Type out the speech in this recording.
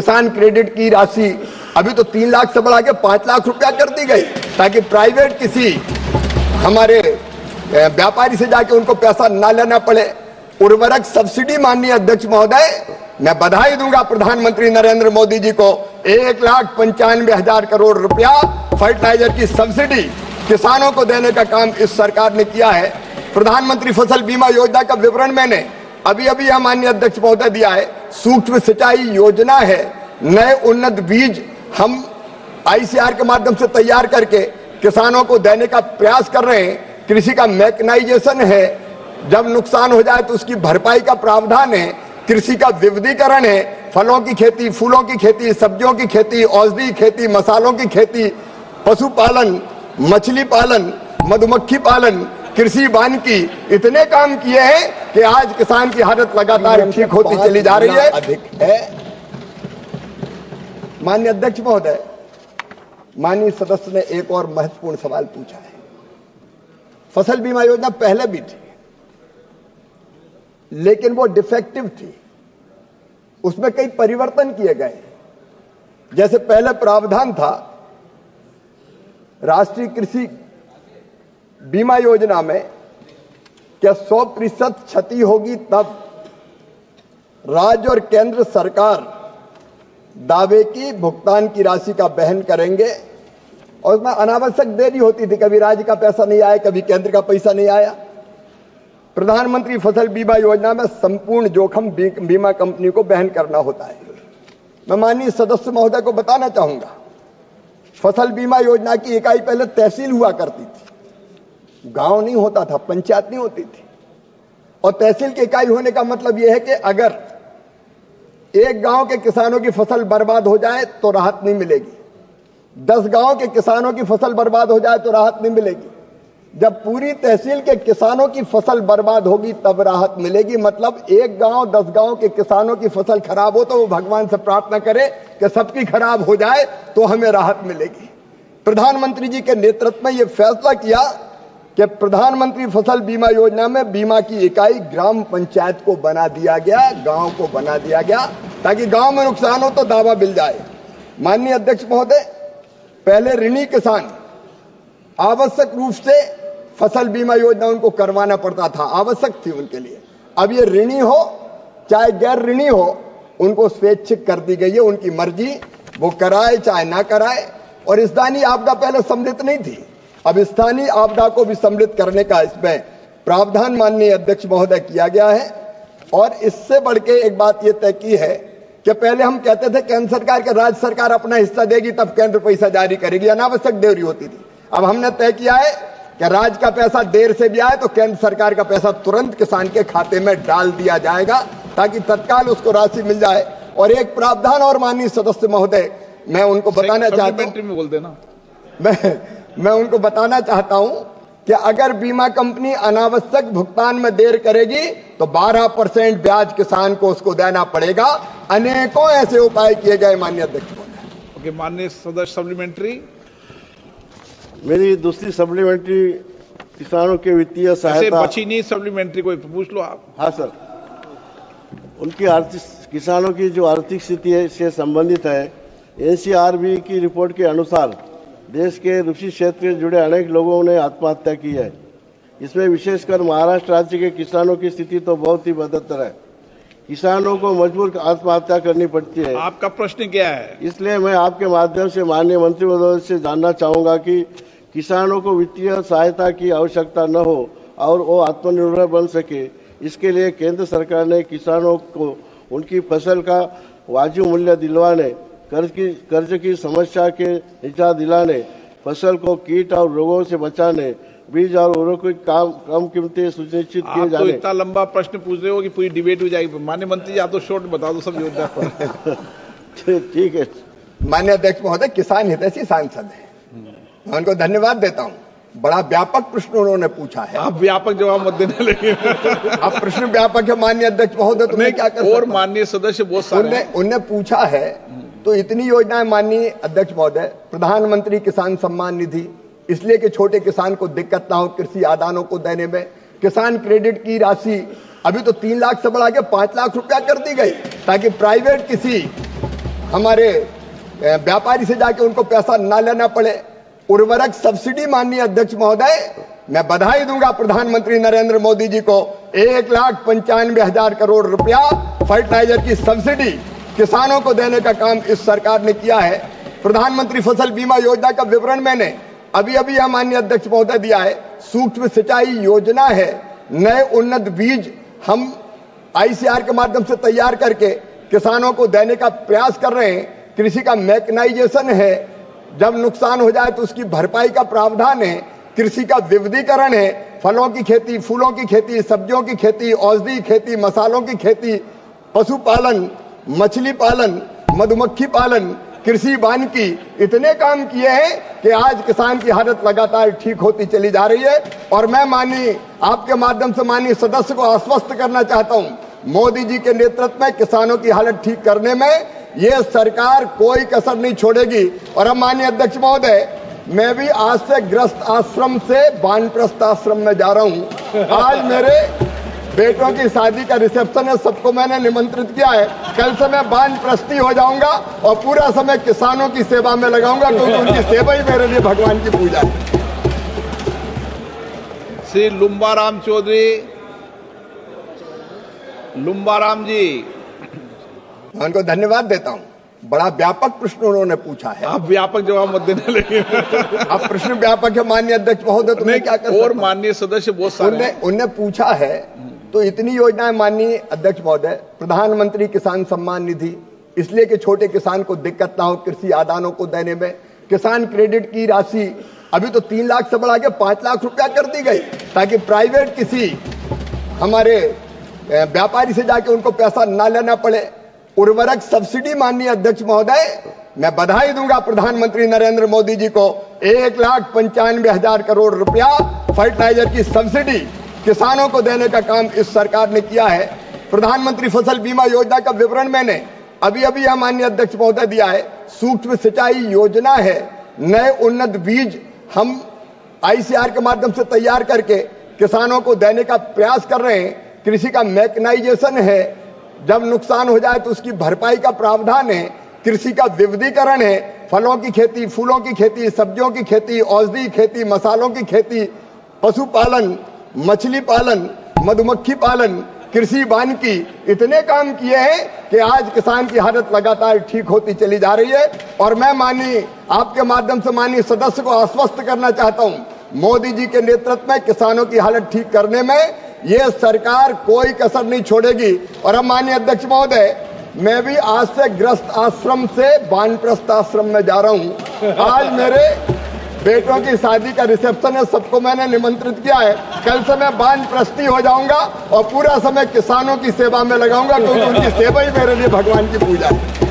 किसान क्रेडिट की राशि अभी तो 3 लाख से बढ़ा के 5 लाख रुपया कर दी गई, ताकि प्राइवेट किसी हमारे व्यापारी से जाके उनको पैसा ना लेना पड़े। उर्वरक सब्सिडी, माननीय अध्यक्ष महोदय, मैं बधाई दूंगा प्रधानमंत्री नरेंद्र मोदी जी को। 1,95,000 करोड़ रुपया फर्टिलाइजर की सब्सिडी किसानों को देने का काम इस सरकार ने किया है। प्रधानमंत्री फसल बीमा योजना का विवरण मैंने अभी यह माननीय अध्यक्ष महोदय दिया है। सूक्ष्म सिंचाई योजना है, नए उन्नत बीज हम आईसीआर के माध्यम से तैयार करके किसानों को देने का प्रयास कर रहे हैं। कृषि का मैकेनाइजेशन है, जब नुकसान हो जाए तो उसकी भरपाई का प्रावधान है। कृषि का विविधीकरण है, फलों की खेती, फूलों की खेती, सब्जियों की खेती, औषधि खेती, मसालों की खेती, पशुपालन, मछली पालन, मधुमक्खी पालन, कृषि वानिकी, इतने काम किए हैं कि आज किसान की हालत लगातार ठीक होती चली जा रही है। अधिक है। माननीय अध्यक्ष महोदय, माननीय सदस्य ने एक और महत्वपूर्ण सवाल पूछा है। फसल बीमा योजना पहले भी थी, लेकिन वो डिफेक्टिव थी, उसमें कई परिवर्तन किए गए। जैसे पहले प्रावधान था राष्ट्रीय कृषि बीमा योजना में क्या 100% क्षति होगी तब राज्य और केंद्र सरकार दावे की भुगतान की राशि का वहन करेंगे, और उसमें अनावश्यक देरी होती थी, कभी राज्य का पैसा नहीं आया, कभी केंद्र का पैसा नहीं आया। प्रधानमंत्री फसल बीमा योजना में संपूर्ण जोखिम बीमा कंपनी को वहन करना होता है। मैं माननीय सदस्य महोदय को बताना चाहूंगा, फसल बीमा योजना की इकाई पहले तहसील हुआ करती थी, गांव नहीं होता था, पंचायत नहीं होती थी। और तहसील की इकाई होने का मतलब यह है कि अगर एक गांव के किसानों की फसल बर्बाद हो जाए तो राहत नहीं मिलेगी, 10 गांव के किसानों की फसल बर्बाद हो जाए तो राहत नहीं मिलेगी। जब पूरी तहसील के किसानों की फसल बर्बाद होगी तब राहत मिलेगी। मतलब एक गांव 10 गांव के किसानों की फसल खराब हो तो वो भगवान से प्रार्थना करे कि सबकी खराब हो जाए तो हमें राहत मिलेगी। प्रधानमंत्री जी के नेतृत्व में यह फैसला किया कि प्रधानमंत्री फसल बीमा योजना में बीमा की इकाई ग्राम पंचायत को बना दिया गया, गांव को बना दिया गया, ताकि गांव में नुकसान हो तो दावा मिल जाए। माननीय अध्यक्ष महोदय, पहले ऋणी किसान आवश्यक रूप से फसल बीमा योजना उनको करवाना पड़ता था, आवश्यक थी उनके लिए। अब ये ऋणी हो चाहे गैर ऋणी हो, उनको स्वैच्छिक कर दी गई है, उनकी मर्जी, वो कराए चाहे ना कराए। और स्थानीय आपदा पहले सम्मिलित नहीं थी, अब स्थानीय आपदा को भी सम्मिलित करने का इसमें प्रावधान माननीय अध्यक्ष महोदय किया गया है। और इससे बढ़ के एक बात यह तय की है कि पहले हम कहते थे केंद्र सरकार के राज्य सरकार अपना हिस्सा देगी तब केंद्र पैसा जारी करेगी, अनावश्यक देरी होती थी। अब हमने तय किया है कि राज्य का पैसा देर से भी आए तो केंद्र सरकार का पैसा तुरंत किसान के खाते में डाल दिया जाएगा, ताकि तत्काल उसको राशि मिल जाए। और एक प्रावधान और माननीय सदस्य महोदय, मैं उनको बताना चाहता हूं, मैं उनको बताना चाहता हूं कि अगर बीमा कंपनी अनावश्यक भुगतान में देर करेगी तो 12% ब्याज किसान को उसको देना पड़ेगा। अनेकों ऐसे उपाय किए गए माननीय अध्यक्ष महोदय। ओके, माननीय सदस्य सप्लीमेंट्री। मेरी दूसरी सप्लीमेंट्री किसानों के वित्तीय सहायता बची नहीं, सप्लीमेंट्री कोई पूछ लो आप। हाँ सर, उनकी आर्थिक किसानों की जो आर्थिक स्थिति है से संबंधित है। एनसीआरबी की रिपोर्ट के अनुसार देश के कृषि क्षेत्र से जुड़े अनेक लोगों ने आत्महत्या की है। इसमें विशेषकर महाराष्ट्र राज्य के किसानों की स्थिति तो बहुत ही बदतर है। किसानों को मजबूर आत्महत्या करनी पड़ती है। आपका प्रश्न क्या है? इसलिए मैं आपके माध्यम से माननीय मंत्री महोदय से जानना चाहूंगा कि किसानों को वित्तीय सहायता की आवश्यकता न हो और वो आत्मनिर्भर बन सके, इसके लिए केंद्र सरकार ने किसानों को उनकी फसल का वाजिब मूल्य दिलवाने, कर्ज की समस्या के निजात दिलाने, फसल को कीट और रोगों से बचाने, बीज और उर्वरकों की कम कीमतें सुनिश्चित किए जाने। तो इतना लंबा प्रश्न पूछ रहे हो कि पूरी डिबेट हो जाएगी। माननीय मंत्री जी, आप तो शॉर्ट बता दो सब योजना पर। ठीक है माननीय अध्यक्ष महोदय, किसान हितैषी सांसद है, मैं उनको धन्यवाद देता हूं। बड़ा व्यापक प्रश्न उन्होंने पूछा है। आप व्यापक जवाब मत देने लगे। अब प्रश्न व्यापक है माननीय अध्यक्ष महोदय, तो मैं क्या कर सकता हूं? और माननीय सदस्य बहुत सारे उनने पूछा है तो इतनी योजनाएं माननीय अध्यक्ष महोदय, प्रधानमंत्री किसान सम्मान निधि, इसलिए कि छोटे किसान को दिक्कत ना हो कृषि आदानों को देने में। किसान क्रेडिट की राशि अभी तो 3 लाख से बढ़ा के 5 लाख रुपया कर दी गई, ताकि प्राइवेट किसी हमारे व्यापारी से जाके उनको पैसा ना लेना पड़े। उर्वरक सब्सिडी, माननीय अध्यक्ष महोदय, मैं बधाई दूंगा प्रधानमंत्री नरेंद्र मोदी जी को। 1,95,000 करोड़ रुपया फर्टिलाइजर की सब्सिडी किसानों को देने का काम इस सरकार ने किया है। प्रधानमंत्री फसल बीमा योजना का विवरण मैंने अभी यह माननीय अध्यक्ष महोदय दिया है। सूक्ष्म सिंचाई योजना है, नए उन्नत बीज हम आईसीआर के माध्यम से तैयार करके किसानों को देने का प्रयास कर रहे हैं। कृषि का मैकेनाइजेशन है, जब नुकसान हो जाए तो उसकी भरपाई का प्रावधान है। कृषि का विविधीकरण है, फलों की खेती, फूलों की खेती, सब्जियों की खेती, औषधि खेती, मसालों की खेती, पशुपालन, मछली पालन, मधुमक्खी पालन, कृषि वानिकी, इतने काम किए हैं कि आज किसान की हालत लगातार ठीक होती चली जा रही है। और मैं माननीय आपके माध्यम से माननीय सदस्य को आश्वस्त करना चाहता हूं, मोदी जी के नेतृत्व में किसानों की हालत ठीक करने में ये सरकार कोई कसर नहीं छोड़ेगी। और अब माननीय अध्यक्ष महोदय, मैं भी आज से ग्रस्त आश्रम से वानप्रस्थ आश्रम में जा रहा हूं। आज मेरे बेटों की शादी का रिसेप्शन है, सबको मैंने निमंत्रित किया है। कल से मैं वानप्रस्थी हो जाऊंगा और पूरा समय किसानों की सेवा में लगाऊंगा, क्योंकि उनकी सेवा ही मेरे लिए भगवान की पूजा है। श्री लुम्बाराम चौधरी, लुम्बाराम जी, मैं उनको धन्यवाद देता हूं। बड़ा व्यापक प्रश्न उन्होंने पूछा है। आप व्यापक जवाब मत देने लगे। अब प्रश्न व्यापक है माननीय अध्यक्ष महोदय, तो मैं क्या कर सकता हूं? और माननीय सदस्य बहुत सारे उनने पूछा है, तो इतनी योजनाएं माननीय अध्यक्ष महोदय, प्रधानमंत्री किसान सम्मान निधि, इसलिए कि छोटे किसान को दिक्कत ना हो कृषि आदानों को देने में। किसान क्रेडिट की राशि अभी तो 3 लाख से बढ़ा के 5 लाख रुपया कर दी गई, ताकि प्राइवेट किसी हमारे व्यापारी से जाके उनको पैसा ना लेना पड़े। उर्वरक सब्सिडी, माननीय अध्यक्ष महोदय, मैं बधाई दूंगा प्रधानमंत्री नरेंद्र मोदी जी को। 1,95,000 करोड़ रुपया फर्टिलाइजर की सब्सिडी किसानों को देने का काम इस सरकार ने किया है। प्रधानमंत्री फसल बीमा योजना का विवरण मैंने अभी यह माननीय अध्यक्ष महोदय दिया है। सूक्ष्म सिंचाई योजना है, नए उन्नत बीज हम आईसीआर के माध्यम से तैयार करके किसानों को देने का प्रयास कर रहे हैं। कृषि का मैकेनाइजेशन है, जब नुकसान हो जाए तो उसकी भरपाई का प्रावधान है। कृषि का विविधीकरण है, फलों की खेती, फूलों की खेती, सब्जियों की खेती, औषधि खेती, मसालों की खेती, पशुपालन, मछली पालन, मधुमक्खी पालन, कृषि वानिकी, इतने काम किए हैं कि आज किसान की हालत लगातार ठीक होती चली जा रही है। और मैं माननीय आपके माध्यम से माननीय सदस्य को आश्वस्त करना चाहता हूं, मोदी जी के नेतृत्व में किसानों की हालत ठीक करने में ये सरकार कोई कसर नहीं छोड़ेगी। और अब माननीय अध्यक्ष महोदय, मैं भी आज से ग्रस्त आश्रम से वानप्रस्थ आश्रम में जा रहा हूं। आज मेरे बेटों की शादी का रिसेप्शन है, सबको मैंने निमंत्रित किया है। कल से मैं वानप्रस्थी हो जाऊंगा और पूरा समय किसानों की सेवा में लगाऊंगा, क्योंकि उनकी सेवा ही मेरे लिए भगवान की पूजा है।